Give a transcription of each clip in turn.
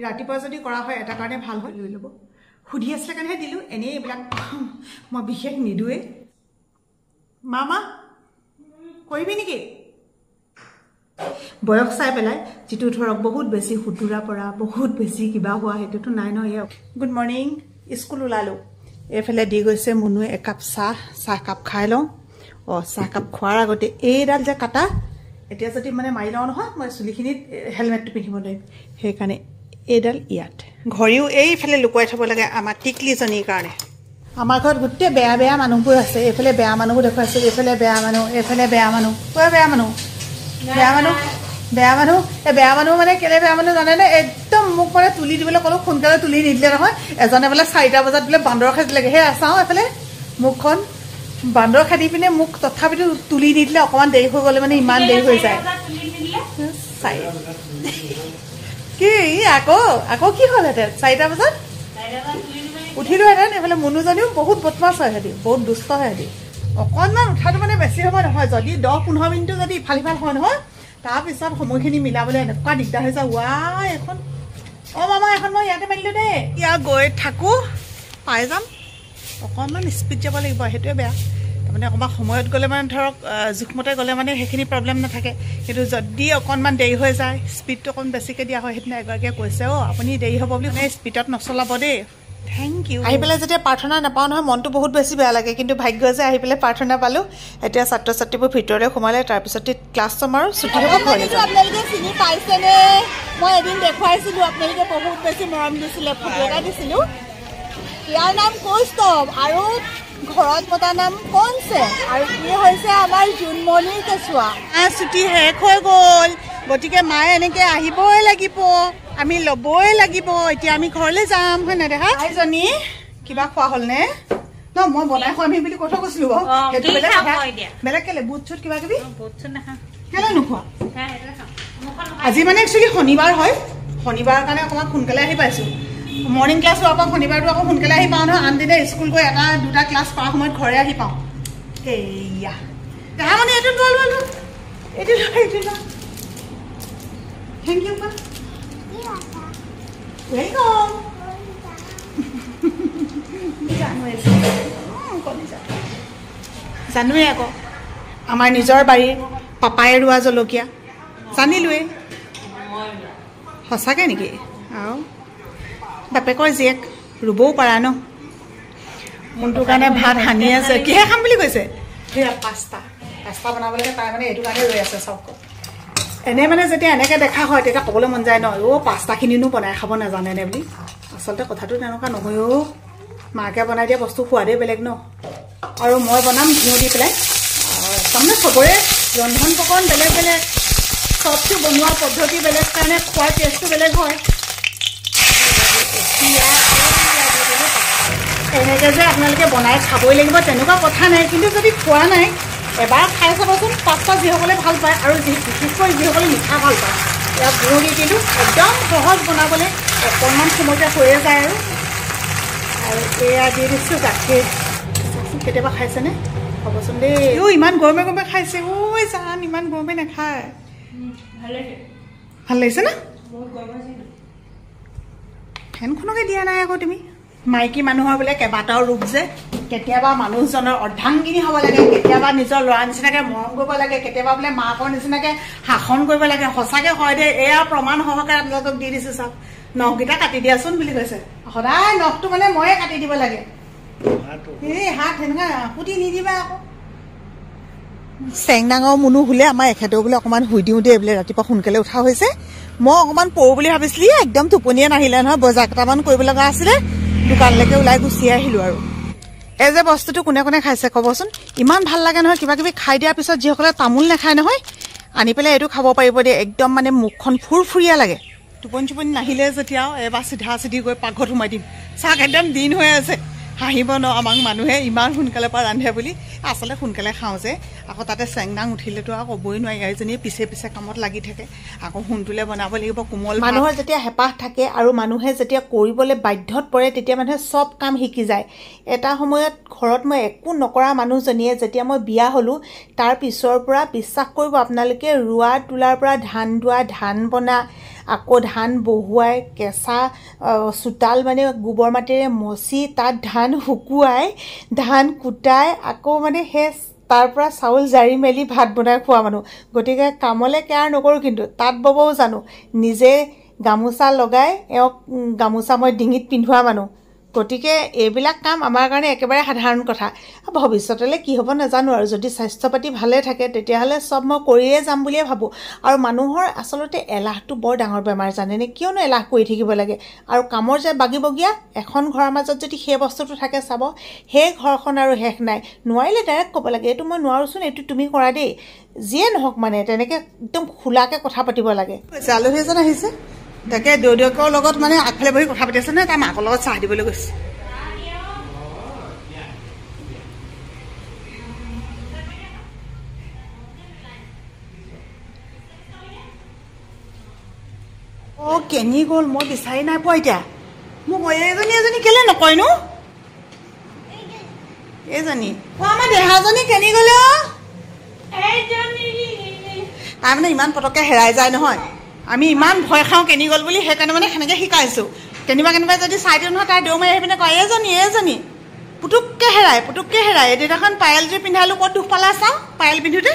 ৰাতিপুৱা যদি কৰা হয় এটা কাৰণে ভাল হয় লৈ ল'ব সুধি আছিলে কাৰণেহে দিলোঁ এনেই এইবিলাক মই বিশেষ নিদোৱে মামা কৰিবি নেকি বয়স চাই পেলাই যিটো ধৰক বহুত বেছি সুতুৰা পৰা বহুত বেছি কিবা হোৱা সেইটোতো নাই ন গুড মৰ্ণিং স্কুল ওলালোঁ এইফালে দি গৈছে মুনুৱে একাপ চাহকাপ খাই লওঁ চাহকাপ খোৱাৰ আগতে এইডাল যে কাটা এতিয়া যদি মানে মাৰি লওঁ নহয় মই চুলিখিনিত হেলমেটটো পিন্ধিব নোৱাৰিম সেইকাৰণে এইডাল ইয়াত ঘড়ীও এইফালে লুকুৱাই থ'ব লাগে আমাৰ টিকলিজনীৰ কাৰণে আমাৰ ঘৰত গোটেই বেয়া বেয়া মানুহবোৰ আছে এইফালে বেয়া মানুহবোৰ দেখুৱাইছে এইফালে বেয়া মানুহ এইফালে বেয়া মানুহ কৈ বেয়া মানুহ এই বেয়া মানুহ মানে কেলে বেয়া মানুহ জানেনে একদম মোক মানে তুলি দিবলৈ ক'লো সোনকালে তুলি নিদিলে নহয় এজনে বোলে 4টা বজাত বোলে বান্দৰ খাই দিলেগৈ সেই চাওঁ এইফালে মুখখন বান্দৰ খাই পিনে মোক তথাপিতো তুলি নিদিলে অকণমান দেৰি হৈ গ'লে মানে ইমান দেৰি হৈ যায় কি আকৌ কি হ'লহেঁতেন 4টা বজাত উঠিলোহেঁতেন এইফালে মুনুজনীও বহুত বদমাছ হয় সিহঁতি বহুত দুষ্ট হয় সিহঁতি অকণমান উঠাটো মানে বেছি সময় নহয় যদি 10-15 মিনিটো যদি ইফাল সিফাল হয় নহয় তাৰপিছত সময়খিনি মিলাবলৈ এনেকুৱা দিগদাৰ হৈ যায় এখন মামা এখন মই ইয়াতে মাৰিলোঁ দেই ইয়াত গৈ থাকোঁ পাই যাম অকণমান স্পীড যাব লাগিব সেইটোৱে বেয়া তাৰমানে অকণমান সময়ত গ'লে মানে ধৰক জোখমতে গ'লে মানে সেইখিনি প্ৰব্লেম নাথাকে কিন্তু যদি অকণমান দেৰি হৈ যায় স্পীডটো অকণমান বেছিকৈ দিয়া হয় সেইদিনা এগৰাকীয়ে কৈছে আপুনি দেৰি হ'ব বুলি মানে স্পীডত নচলাব দেই থেংক ইউ আহি পেলাই যেতিয়া প্ৰাৰ্থনা নাপাওঁ নহয় মনটো বহুত বেছি বেয়া লাগে কিন্তু ভাগ্য যে আহি পেলাই প্ৰাৰ্থনা পালোঁ এতিয়া ছাত্ৰ ছাত্ৰীবোৰ ভিতৰলৈ সোমালে তাৰপিছতে ক্লাছ আমাৰ ছুটি হ'ব আপোনালোকে চিনি পাইছেনে মই এদিন দেখুৱাইছিলোঁ আপোনালোকে বহুত বেছি মৰম দিছিলে ফটো এটা দিছিলোঁ ইয়াৰ নাম কৌস্তৱ আৰু ঘৰত মতা নাম কনছে আৰু কি হৈছে আমাৰ জোনমণিৰ কেঁচুৱা ছুটি শেষ হৈ গ'ল গতিকে মায়ে এনেকৈ আহিবই লাগিব আমি ল'বই লাগিব এতিয়া আমি ঘৰলৈ যাম হয় নাই দেখা আইজনী কিবা খোৱা হ'লনে ন মই বনাই খুৱামহি বুলি কৈ থৈ গৈছিলোঁ বাৰু সেইটো বেলেগ কেলে বুট চুট কিবা কিবি কেলে নোখোৱা আজি মানে একচুৱেলি শনিবাৰ হয় শনিবাৰৰ কাৰণে অকণমান সোনকালে আহি পাইছোঁ মৰ্ণিং ক্লাছ হোৱাৰ পৰা শনিবাৰটো আকৌ সোনকালে আহি পাওঁ নহয় আনদিনে স্কুল গৈ 1-2টা ক্লাছ কৰাৰ সময়ত ঘৰে আহি পাওঁ এয়া দেখা মানে এইটো থেংক ইউ পা ৱেলকাম জানোৱেই আকৌ আমাৰ নিজৰ বাৰীৰ পাপাই ৰোৱা জলকীয়া জানিলোৱে সঁচাকৈ নেকি আৰু বাপেকৰ জীয়েক ৰুবও পাৰা ন কোনটোৰ কাৰণে ভাত সানি আছে কিহে খাম বুলি কৈছে সেয়া পাস্তা বনাবলৈ তাই মানে এইটো কাৰণে ৰৈ আছে চব এনে মানে যেতিয়া এনেকৈ দেখা হয় তেতিয়া ক'বলৈ মন যায় ন পাস্তাখিনিনো বনাই খাব নাজানেনে বুলি আচলতে কথাটো তেনেকুৱা নহয় মাকে বনাই দিয়া বস্তু সোৱাদেই বেলেগ ন আৰু মই বনাম ঘিউ দি পেলাই তাৰমানে চবৰে ৰন্ধন প্ৰকৰণ বেলেগ বেলেগ চবটো বনোৱা পদ্ধতি বেলেগ কাৰণে খোৱাৰ টেষ্টটো বেলেগ হয় এনেকৈ যে আপোনালোকে বনাই খাবই লাগিব তেনেকুৱা কথা নাই কিন্তু যদি খোৱা নাই এবাৰ খাই চাবচোন পাস্তা যিসকলে ভাল পায় আৰু বিশেষকৈ যিসকলে মিঠা ভাল পায় ইয়াত গুড় দি কিন্তু একদম সহজ বনাবলৈ অকণমান সময়তে হৈয়ে যায় আৰু এয়া দি দিছোঁ গাখীৰ কেতিয়াবা খাইছেনে হ'বচোন দেই ইমান গৰমে গৰমে খাইছে জান ইমান গৰমে নাখায় ভাল লাগিছে না ফেনখনকে দিয়া নাই আকৌ তুমি মাইকী মানুহৰ বোলে কেইবাটাও ৰূপ যে কেতিয়াবা মানুহজনৰ অৰ্ধাংগিনী হ'ব লাগে কেতিয়াবা নিজৰ ল'ৰা নিচিনাকৈ মৰম কৰিব লাগে কেতিয়াবা বোলে মাকৰ নিচিনাকৈ শাসন কৰিব লাগে সঁচাকৈ হয় দেই এয়া প্ৰমাণ সহকাৰে আপোনালোকক দি দিছোঁ চাওক নখকেইটা কাটি দিয়াচোন বুলি কৈছে সদায় নখটো মানে ময়ে কাটি দিব লাগে এই হাত সেনেকুৱা কুটি নিদিবা আকৌ চেং ডাঙৰ মুনু শুলে আমাৰ এখেতেও বোলে অকণমান শুই দিওঁ দেই বোলে ৰাতিপুৱা সোনকালে উঠা হৈছে মই অকণমান পৰো বুলি ভাবিছিলি একদম টোপনিয়ে নাহিলে নহয় বজাৰ কেইটামান কৰিব লগা আছিলে দোকানলৈকে ওলাই গুচি আহিলোঁ আৰু এই যে বস্তুটো কোনে কোনে খাইছে ক'বচোন ইমান ভাল লাগে নহয় কিবা কিবি খাই দিয়াৰ পিছত যিসকলে তামোল নাখায় নহয় আনি পেলাই এইটো খাব পাৰিব দেই একদম মানে মুখখন ফুৰফুৰীয়া লাগে টোপনি চোপনি নাহিলে যেতিয়া এবাৰ চিধা চিধি গৈ পাকঘৰত সোমাই দিম চাওক একদম দিন হৈ আছে হাঁহিব ন আমাক মানুহে ইমান সোনকালে পৰা ৰান্ধে বুলি আচলতে সোনকালে খাওঁ যে আকৌ তাতে চেংনাং উঠিলেতো আৰু ক'বই নোৱাৰি এজনীয়ে পিছে পিছে কামত লাগি থাকে আকৌ সোনটোলে বনাব লাগিব কোমল মানুহৰ যেতিয়া হেঁপাহ থাকে আৰু মানুহে যেতিয়া কৰিবলৈ বাধ্যত পৰে তেতিয়া মানুহে চব কাম শিকি যায় এটা সময়ত ঘৰত মই একো নকৰা মানুহজনীয়ে যেতিয়া মই বিয়া হ'লোঁ তাৰ পিছৰ পৰা বিশ্বাস কৰিব আপোনালোকে ৰোৱা তোলাৰ পৰা ধান দোৱা ধান বনা আকৌ ধান বহুৱাই কেঁচা চোতাল মানে গোবৰ মাটিৰে মচি তাত ধান শুকুৱাই ধান কুটাই আকৌ মানে সেই তাৰ পৰা চাউল জাৰি মেলি ভাত বনাই খোৱা মানুহ গতিকে কামলৈ কেয়াৰ নকৰোঁ কিন্তু তাঁত ববও জানো নিজে গামোচা লগাই এওঁক গামোচা মই ডিঙিত পিন্ধোৱা মানুহ গতিকে এইবিলাক কাম আমাৰ কাৰণে একেবাৰে সাধাৰণ কথা ভৱিষ্যতলৈ কি হ'ব নাজানো আৰু যদি স্বাস্থ্য পাতি ভালে থাকে তেতিয়াহ'লে চব মই কৰিয়ে যাম বুলিয়ে ভাবোঁ আৰু মানুহৰ আচলতে এলাহটো বৰ ডাঙৰ বেমাৰ জানেনে কিয়নো এলাহ কৰি থাকিব লাগে আৰু কামৰ যে বাগিবগীয়া এখন ঘৰৰ মাজত যদি সেই বস্তুটো থাকে চাব সেই ঘৰখন আৰু শেষ নাই নোৱাৰিলে ডাইৰেক্ট ক'ব লাগে এইটো মই নোৱাৰোঁচোন এইটো তুমি কৰা দেই যিয়ে নহওক মানে তেনেকৈ একদম খোলাকৈ কথা পাতিব লাগে আলহী এজন আহিছে তাকে দেউদেউকৰ লগত মানে আগফালে বহি কথা পাতি আছে নে তাৰ মাকৰ লগত চাহ দিবলৈ গৈছে অ' কেনি গ'ল মই বিচাৰি নাই পোৱা এতিয়া মোক এজনী কেলে নকয়নো এইজনী আমাৰ দেহাজনী কেনি গ'ল তাই মানে ইমান পটককৈ হেৰাই যায় নহয় আমি ইমান ভয় খাওঁ কেনি গ'ল বুলি সেইকাৰণে মানে সেনেকৈ শিকাইছোঁ কেনিবা যদি চাই দিওঁ নহয় তাই দেউ মাৰি আহি পিনে কয় এইজনী পুটুককৈ হেৰাই এদিনাখন পায়েলযোৰ পিন্ধালোঁ ক'ত দুখ পালা চাওঁ পায়েল পিন্ধোতে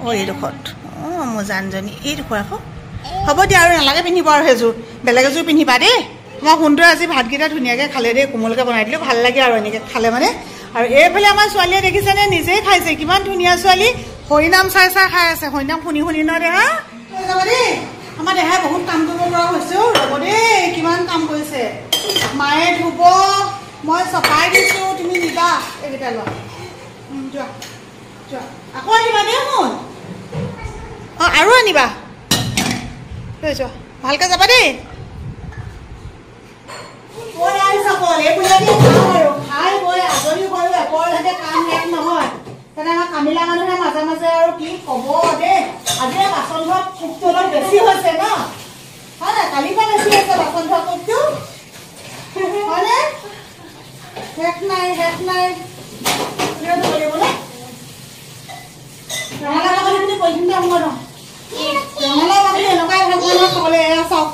অ' এইডোখৰত অঁ মোৰ জানজনী এইডোখৰ আকৌ হ'ব দিয়া আৰু নালাগে পিন্ধিব আৰু সেইযোৰ বেলেগ এযোৰ পিন্ধিবা দেই মই সুন্দৰ আজি ভাতকেইটা ধুনীয়াকৈ খালে দেই কোমলকৈ বনাই দিলোঁ ভাল লাগে আৰু এনেকৈ খালে মানে আৰু এইফালে আমাৰ ছোৱালীয়ে দেখিছেনে নিজেই খাইছে কিমান ধুনীয়া ছোৱালী হৰিনাম চাই খাই আছে হৰিনাম শুনি ন দেহা যাব দেই আমাৰ দেহাই বহুত কাম কৰিব পৰা হৈছে ৰ'ব দেই কিমান কাম কৰিছে মায়ে ধুব মই চপাই দিছোঁ তুমি নিবা এইকেইটা লোৱা যোৱা আকৌ আনিবা দেই শুন অঁ আৰু আনিবা লৈ যোৱা ভালকৈ যাবা দেই খাই বৈ আজৰি কৰোঁ এপৰলৈকে কাম শেষ নহয় তেনে আমাৰ কামিলা মানুহে মাজে মাজে আৰু কি ক'ব দেই আজি বাচন ধোৱা কোকটো অলপ বেছি হৈছে ন হয় নাই কালিৰ পৰা বেছি হৈছে বাচন ধোৱা কোকটো হয়নে শেষ নাই ৰঙালাও বাকলিখিনি পলিথিনতে সময় ন ৰঙালাও বাকলি এনেকুৱাই ভাল পাওঁ খাবলৈ এয়া চাওক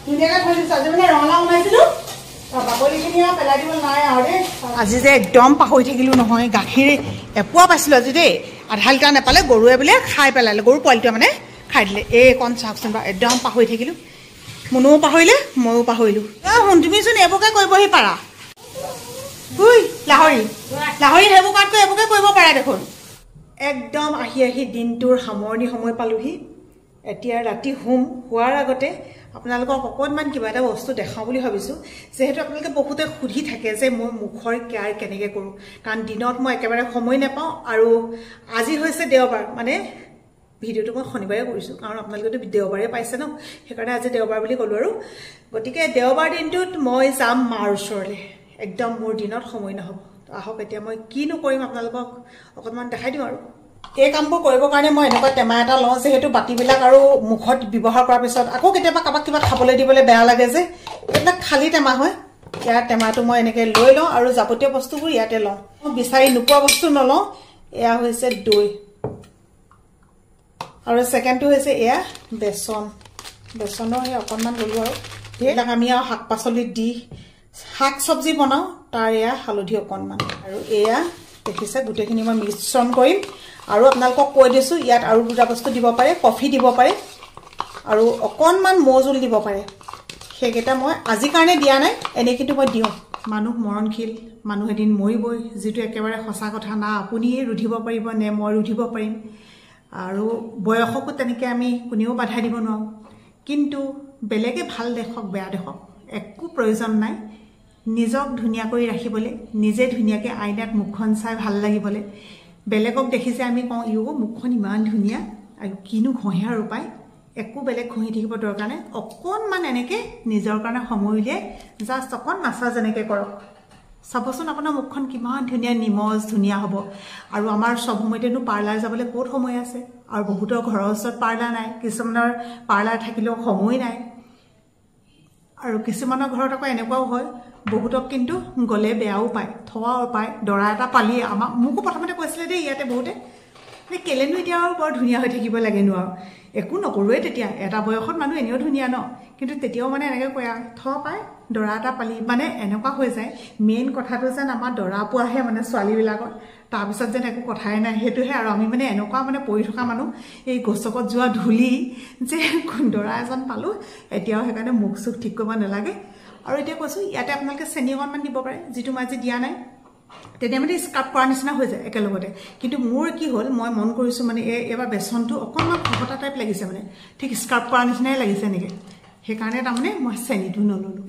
ধুনীয়াকৈ থৈ দিছোঁ আজি মানে ৰঙালাও বনাইছিলোঁ বাকলিখিনি আৰু পেলাই দিব নাই আৰু দেই আজি যে একদম পাহৰি থাকিলোঁ নহয় গাখীৰ এপোৱা পাইছিলোঁ আজি দেই আধা লিটাৰ নাপালে গৰুৱে বোলে খাই পেলালে গৰু পোৱালিটোৱে মানে খাই দিলে এইকণ চাওকচোন বাৰু একদম পাহৰি থাকিলোঁ মুনুও পাহৰিলে ময়ো পাহৰিলোঁ শুন তুমিচোন এইবোৰকে কৰিবহি পাৰা লাহৰি সেইবোৰ কামকৈ এইবোৰকে কৰিব পাৰা দেখোন একদম আহি দিনটোৰ সামৰণি সময় পালোহি এতিয়া ৰাতি শোৱাৰ আগতে আপোনালোকক অকণমান কিবা এটা বস্তু দেখাওঁ বুলি ভাবিছোঁ যিহেতু আপোনালোকে বহুতে সুধি থাকে যে মই মুখৰ কেয়াৰ কেনেকৈ কৰোঁ কাৰণ দিনত মই একেবাৰে সময় নাপাওঁ আৰু আজি হৈছে দেওবাৰ মানে ভিডিঅ'টো মই শনিবাৰে কৰিছোঁ কাৰণ আপোনালোকেতো দেওবাৰে পাইছে ন সেইকাৰণে আজি দেওবাৰ বুলি ক'লোঁ আৰু গতিকে দেওবাৰ দিনটোত মই যাম মাৰ ওচৰলৈ একদম মোৰ দিনত সময় নহ'ব আহক এতিয়া মই কিনো কৰিম আপোনালোকক অকণমান দেখাই দিওঁ আৰু এই কামবোৰ কৰিবৰ কাৰণে মই এনেকুৱা টেমা এটা লওঁ যিহেতু বাতিবিলাক আৰু মুখত ব্যৱহাৰ কৰাৰ পিছত আকৌ কেতিয়াবা কাৰোবাক কিবা খাবলৈ দিবলৈ বেয়া লাগে যে এইবিলাক খালী টেমা হয় ইয়াৰ টেমাটো মই এনেকৈ লৈ লওঁ আৰু যাৱতীয় বস্তুবোৰ ইয়াতে লওঁ মই বিচাৰি নোপোৱা বস্তু নলওঁ এয়া হৈছে দৈ আৰু ছেকেণ্ডটো হৈছে এয়া বেচনৰ সেই অকণমান ল'লোঁ আৰু সেইবিলাক আমি আৰু শাক পাচলিত দি শাক চব্জি বনাওঁ তাৰ এয়া হালধি অকণমান আৰু এয়া দেখিছে গোটেইখিনি মই মিশ্ৰণ কৰিম আৰু আপোনালোকক কৈ দিছোঁ ইয়াত আৰু দুটা বস্তু দিব পাৰে কফি দিব পাৰে আৰু অকণমান মৌজোল দিব পাৰে সেইকেইটা মই আজিৰ কাৰণে দিয়া নাই এনেই কিন্তু মই দিওঁ মানুহ মৰণশীল মানুহ এদিন মৰিবই যিটো একেবাৰে সঁচা কথা না আপুনিয়ে ৰুধিব পাৰিব নে মই ৰুধিব পাৰিম আৰু বয়সকো তেনেকৈ আমি কোনেও বাধা দিব নোৱাৰোঁ কিন্তু বেলেগে ভাল দেখক বেয়া দেখক একো প্ৰয়োজন নাই নিজক ধুনীয়া কৰি ৰাখিবলৈ নিজে ধুনীয়াকৈ আইনাত মুখখন চাই ভাল লাগিবলৈ বেলেগক দেখিছে আমি কওঁ মুখখন ইমান ধুনীয়া আৰু কিনো ঘঁহে আৰু পায় একো বেলেগ ঘঁহি থাকিব দৰকাৰ নাই অকণমান এনেকৈ নিজৰ কাৰণে সময় উলিয়াই জাষ্ট অকণ মাছাজ এনেকৈ কৰক চাবচোন আপোনাৰ মুখখন কিমান ধুনীয়া নিমজ ধুনীয়া হ'ব আৰু আমাৰ চব সময়তেনো পাৰ্লাৰ যাবলৈ ক'ত সময় আছে আৰু বহুতৰ ঘৰৰ ওচৰত পাৰ্লাৰ নাই কিছুমানৰ পাৰ্লাৰ থাকিলেও সময় নাই আৰু কিছুমানৰ ঘৰত আকৌ এনেকুৱাও হয় বহুতক কিন্তু গ'লে বেয়াও পায় থোৱাও পায় দৰা এটা পালি মোকো প্ৰথমতে কৈছিলে দেই ইয়াতে বহুতে কেলেনো এতিয়া আৰু বৰ ধুনীয়া হৈ থাকিব লাগেনো আৰু একো নকৰোৱে তেতিয়া এটা বয়সত মানুহ এনেও ধুনীয়া ন কিন্তু তেতিয়াও মানে এনেকৈ কয় থ পাই দৰা এটা পালি মানে এনেকুৱা হৈ যায় মেইন কথাটো যেন আমাৰ দৰা পোৱাহে মানে ছোৱালীবিলাকৰ তাৰপিছত যেন একো কথাই নাই সেইটোহে আৰু আমি মানে এনেকুৱা মানে পৰি থকা মানুহ এই গছকত যোৱা ধূলি যে দৰা এজন পালোঁ এতিয়াও সেইকাৰণে মুখ চুখ ঠিক কৰিব নালাগে আৰু এতিয়া কৈছোঁ ইয়াতে আপোনালোকে চেনি অকণমান দিব পাৰে যিটো মই আজি দিয়া নাই তেতিয়া মানে স্কাৰ্প কৰাৰ নিচিনা হৈ যায় একেলগতে কিন্তু মোৰ কি হ'ল মই মন কৰিছোঁ মানে এবাৰ বেচনটো অকণমান ফটা টাইপ লাগিছে মানে ঠিক স্কাৰ্প কৰাৰ নিচিনাই লাগিছে এনেকৈ সেইকাৰণে তাৰমানে মই চেনিটো নল'লোঁ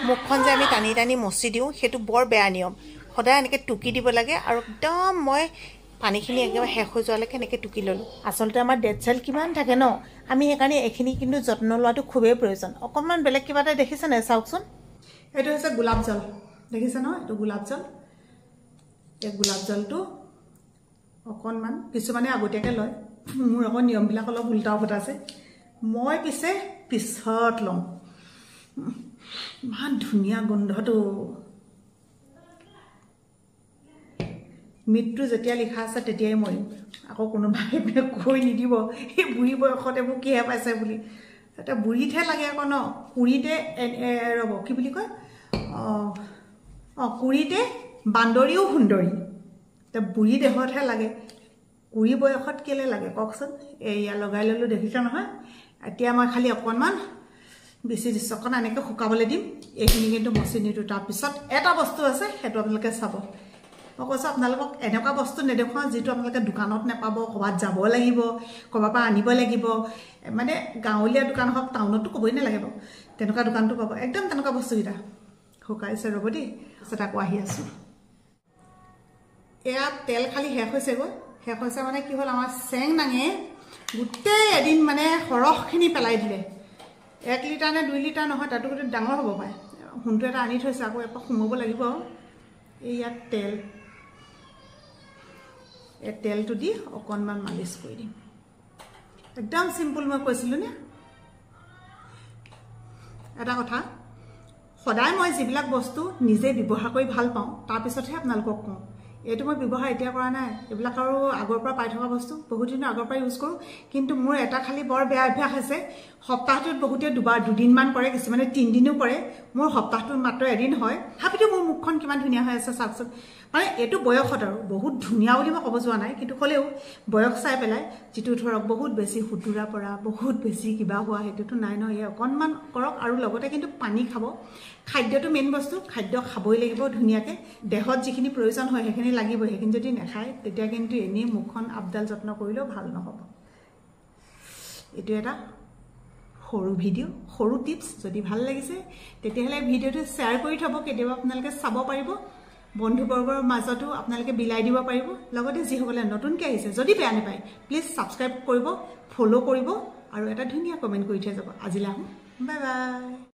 মুখখন যে আমি টানি টানি মচি দিওঁ সেইটো বৰ বেয়া নিয়ম সদায় এনেকৈ টুকি দিব লাগে আৰু একদম মই পানীখিনি একেবাৰে শেষ হৈ যোৱালৈকে এনেকৈ টুকি ল'লোঁ আচলতে আমাৰ ডেড চেল কিমান থাকে ন আমি সেইকাৰণে এইখিনি কিন্তু যত্ন লোৱাটো খুবেই প্ৰয়োজন অকণমান বেলেগ কিবা এটা দেখিছে নাই চাওকচোন এইটো হৈছে গোলাপ জল দেখিছে নহয় এইটো গোলাপ জল এই গোলাপ জলটো অকণমান কিছুমানে আগতীয়াকৈ লয় মোৰ আকৌ নিয়মবিলাক অলপ উল্টা ফুটা আছে মই পিছত লওঁ ইমান ধুনীয়া গোন্ধটো মৃত্যু যেতিয়া লিখা আছে তেতিয়াই মৰিম আকৌ কোনোবাই কৈ নিদিব এই বুঢ়ী বয়সত এইবোৰ কিহে পাইছে বুলি এটা বুঢ়ীতহে লাগে আকৌ ন কুৰিতে ৰ'ব কি বুলি কয় কুৰিতে বান্দৰীও সুন্দৰী এতিয়া বুঢ়ী দেহতহে লাগে কুৰি বয়সত কেলৈ লাগে কওকচোন এয়া লগাই ল'লোঁ দেখিছে নহয় এতিয়া মই খালি অকণমান বেছি দিছোঁ অকণ এনেকৈ শুকাবলৈ দিম এইখিনি কিন্তু মচি নিদিওঁ তাৰপিছত এটা বস্তু আছে সেইটো আপোনালোকে চাব মই কৈছোঁ আপোনালোকক এনেকুৱা বস্তু নেদেখুৱাওঁ যিটো আপোনালোকে দোকানত নাপাব ক'ৰবাত যাব লাগিব ক'ৰবাৰ পৰা আনিব লাগিব মানে গাঁৱলীয়া দোকান হওক টাউনতো ক'বই নালাগে বাৰু তেনেকুৱা দোকানটো পাব একদম তেনেকুৱা বস্তুকেইটা শুকাইছে ৰ'ব দেই তাৰপিছত আকৌ আহি আছোঁ এয়া তেল খালি শেষ হৈছেগৈ শেষ হৈছে মানে কি হ'ল আমাৰ চেং দাঙে গোটেই এদিন মানে সৰহখিনি পেলাই দিলে 1 লিটাৰ নে 2 লিটাৰ নহয় তাতো গোটেই ডাঙৰ হ'ব পাৰে সোণটো এটা আনি থৈছে আকৌ এপাক সোমাব লাগিব এই ইয়াত এই তেলটো দি অকণমান মালিচ কৰি দিম একদম চিম্পুল মই কৈছিলোঁ নে এটা কথা সদায় মই যিবিলাক বস্তু নিজে ব্যৱহাৰ কৰি ভাল পাওঁ তাৰপিছতহে আপোনালোকক কওঁ এইটো মই ব্যৱহাৰ এতিয়া কৰা নাই এইবিলাক আৰু আগৰ পৰা পাই থকা বস্তু বহুত দিনৰ আগৰ পৰা ইউজ কৰোঁ কিন্তু মোৰ এটা খালি বৰ বেয়া অভ্যাস আছে সপ্তাহটোত বহুতে দুদিনমান কৰে কিছুমানে 3 দিনো কৰে মোৰ সপ্তাহটোত মাত্ৰ এদিন হয় তথাপিতো মোৰ মুখখন কিমান ধুনীয়া হৈ আছে চাওকচোন মানে এইটো বয়সত আৰু বহুত ধুনীয়া বুলি মই ক'ব যোৱা নাই কিন্তু হ'লেও বয়স চাই পেলাই যিটো ধৰক বহুত বেছি সুতুৰা পৰা বহুত বেছি কিবা হোৱা সেইটোতো নাই ন এই অকণমান কৰক আৰু লগতে কিন্তু পানী খাব খাদ্যটো মেইন বস্তু খাদ্য খাবই লাগিব ধুনীয়াকৈ দেহত যিখিনি প্ৰয়োজন হয় সেইখিনি লাগিব সেইখিনি যদি নাখায় তেতিয়া কিন্তু এনেই মুখখন আপডাল যত্ন কৰিলেও ভাল নহ'ব এইটো এটা সৰু ভিডিঅ' সৰু টিপছ যদি ভাল লাগিছে তেতিয়াহ'লে ভিডিঅ'টো শ্বেয়াৰ কৰি থ'ব কেতিয়াবা আপোনালোকে চাব পাৰিব বন্ধুবৰ্গৰ মাজতো আপোনালোকে বিলাই দিব পাৰিব লগতে যিসকলে নতুনকৈ আহিছে যদি বেয়া নাপায় প্লিজ ছাবস্ক্ৰাইব কৰিব ফ'ল' কৰিব আৰু এটা ধুনীয়া কমেণ্ট কৰি থৈ যাব আজিলৈ আহোঁ বাই বাই